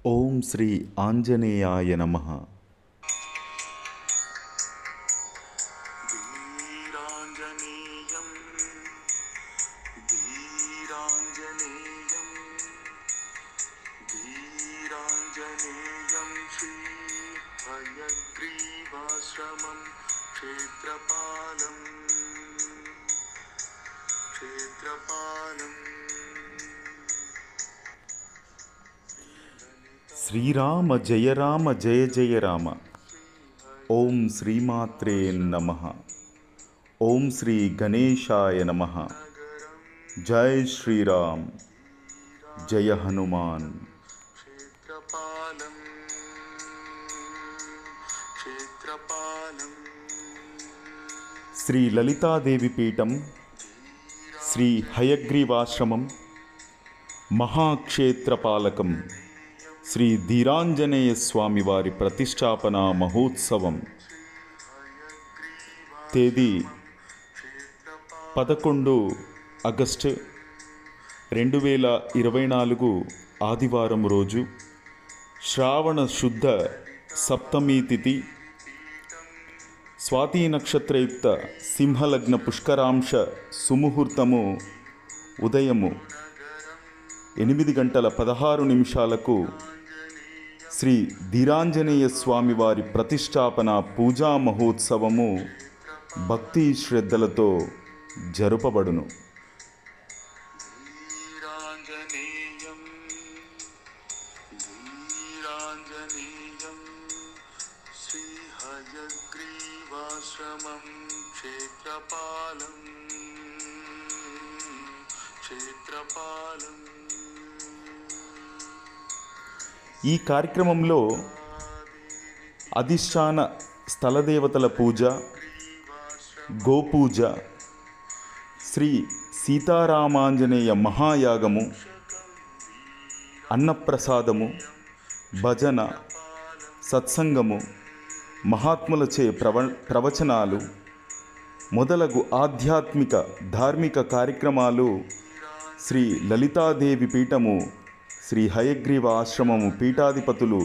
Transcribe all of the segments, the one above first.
ఓం శ్రీ ఆంజనేయాయ నమః. ధీరాంజనేయం ధీరాంజనేయం ధీరాంజనేయం శ్రీ హయగ్రీవాశ్రమం క్షేత్రపాలం శ్రీరామ జయ రామ జయ జయ రామ. ఓం శ్రీమాత్రే నమః. ఓం శ్రీ గణేశాయ నమః. జై శ్రీరామ్, జయ హనుమాన్. క్షేత్రపాలం క్షేత్రపాలం శ్రీ లలితాదేవి పీఠం, శ్రీ హయగ్రీవాశ్రమం, మహాక్షేత్రపాలకం శ్రీ ధీరాంజనేయ స్వామి వారి ప్రతిష్టాపన మహోత్సవం. తేదీ 11 ఆగస్టు 2024 ఆదివారం రోజు, శ్రావణ శుద్ధ సప్తమి తిథి, స్వాతి నక్షత్రయుక్త సింహలగ్న పుష్కరాంశ సుముహూర్తము ఉదయము 8:16 శ్రీ ధీరాంజనేయ స్వామి వారి ప్రతిష్టాపన పూజా మహోత్సవము భక్తి శ్రద్ధలతో జరుపబడును. ధీరాంజనేయం ధీరాంజనేయం శ్రీ హయగ్రీవాశ్రమం క్షేత్రపాలం క్షేత్రపాలం. ఈ కార్యక్రమంలో అధిష్టాన స్థలదేవతల పూజ, గోపూజ, శ్రీ సీతారామాంజనేయ మహాయాగము, అన్నప్రసాదము, భజన, సత్సంగము, మహాత్ములచే ప్రవచనాలు మొదలగు ఆధ్యాత్మిక ధార్మిక కార్యక్రమాలు శ్రీ లలితాదేవి పీఠము, శ్రీ హయగ్రీవ ఆశ్రమము పీఠాధిపతులు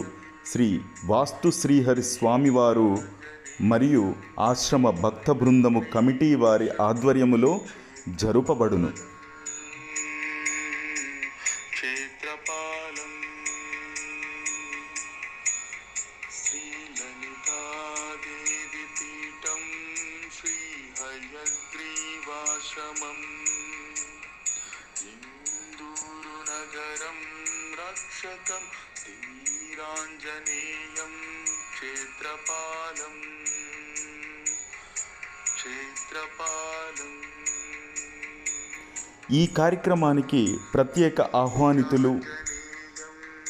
శ్రీ వాస్తు శ్రీహరి స్వామివారు మరియు ఆశ్రమ భక్త బృందము కమిటీ వారి ఆధ్వర్యములో జరుపబడును. క్షేత్రపాలం శ్రీ లలితాదేవి పీఠం, శ్రీ హయగ్రీవాశ్రమం, ఇందూరు నగరం రక్షకం ధీరాంజనేయం క్షేత్రపాలం క్షేత్రపాలం. ఈ కార్యక్రమానికి ప్రత్యేక ఆహ్వానితులు,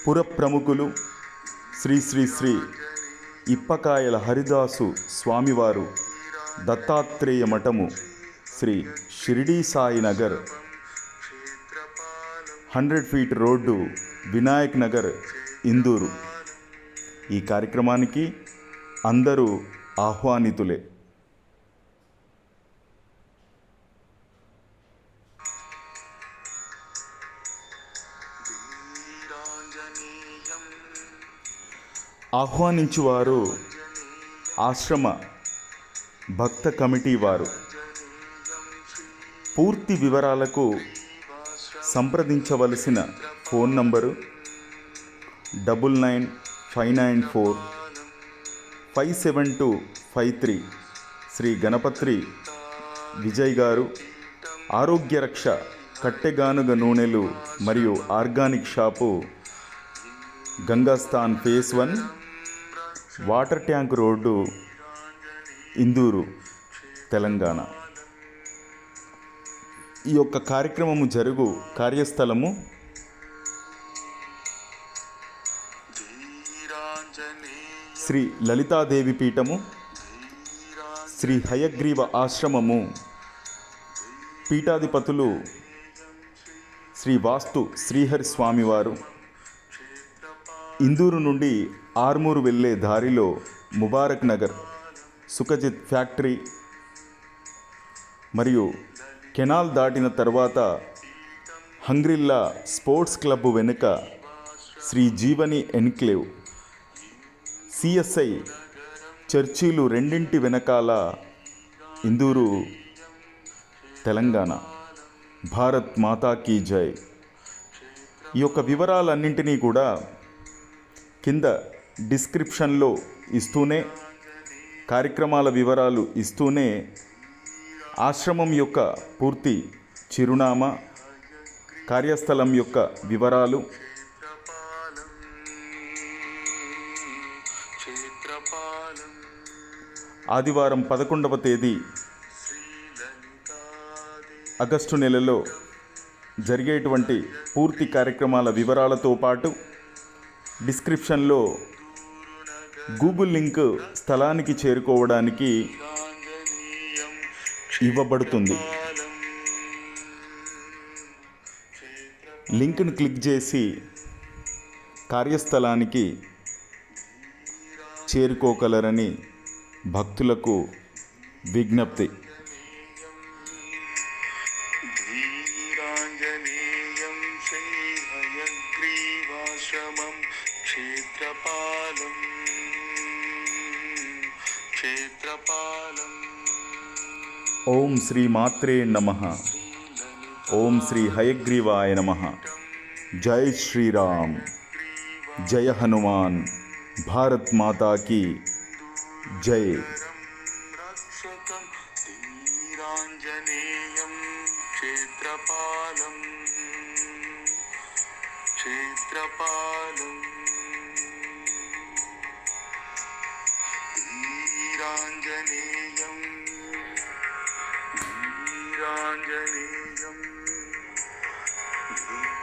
పుర ప్రముఖులు శ్రీ శ్రీ శ్రీ ఇప్పకాయల హరిదాసు స్వామివారు, దత్తాత్రేయ మఠము, శ్రీ షిరిడీ సాయి నగర్, 100 ఫీట్ రోడ్డు, వినాయక్ నగర్, ఇందూరు. ఈ కార్యక్రమానికి అందరూ ఆహ్వానితులే. ఆహ్వానించువారు ఆశ్రమ భక్త కమిటీ వారు. పూర్తి వివరాలకు సంప్రదించవలసిన ఫోన్ నంబరు 9959457253. శ్రీ గణపత్రి విజయ్ గారు, ఆరోగ్య రక్ష కట్టెగానుగ నూనెలు మరియు organic shop, Gangasthan phase 1, water tank road, Indur, Telangana. ఈ యొక్క కార్యక్రమము జరుగు కార్యస్థలము శ్రీ లలితాదేవి పీఠము, శ్రీ హయగ్రీవ ఆశ్రమము పీఠాధిపతులు శ్రీ వాస్తు శ్రీహరి స్వామివారు. ఇందూరు నుండి ఆర్మూరు వెళ్ళే దారిలో ముబారక్ నగర్, సుఖజిత్ ఫ్యాక్టరీ మరియు కెనాల్ దాటిన తర్వాత హంగ్రిల్లా స్పోర్ట్స్ క్లబ్ వెనుక శ్రీ జీవని ఎన్క్లేవ్, సిఎస్ఐ చర్చీలు రెండింటి వెనకాల ఇందూరు, తెలంగాణ. భారత్ మాతా కీ జై. ఈ యొక్క వివరాలన్నింటినీ కూడా కింద డిస్క్రిప్షన్లో ఇస్తూనే, కార్యక్రమాల వివరాలు ఇస్తూనే, ఆశ్రమం యొక్క పూర్తి చిరునామా, కార్యస్థలం యొక్క వివరాలు, క్షేత్రపాలం ఆదివారం 11వ తేదీ ఆగస్టు నెలలో జరిగేటువంటి పూర్తి కార్యక్రమాల వివరాలతో పాటు డిస్క్రిప్షన్లో గూగుల్ లింక్ స్థలానికి చేరుకోవడానికి ఆంజనేయం ఇవ్వబడుతుంది. లింక్ను క్లిక్ చేసి కార్యస్థలానికి చేరుకోగలరని భక్తులకు విజ్ఞప్తి. ధీరాంజనేయం శ్రీ హయగ్రీవాశ్రమం క్షేత్రపాలం క్షేత్రపాలం ఓం శ్రీ మాత్రే నమః. ఓం శ్రీ హయగ్రీవాయ నమః. జై శ్రీరామ్. జయ హనుమాన్. భారత్ మాతా కీ జై. రక్షకం ధీరాంజనేయం క్షేత్రపాలం క్షేత్రపాలం ధీరాంజనేయం ధీరాంజనేయం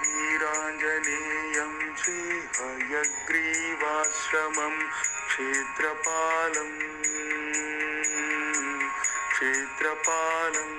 ధీరాంజనేయం శ్రీ హయగ్రీవాశ్రమం క్షేత్రపాలం క్షేత్రపాలం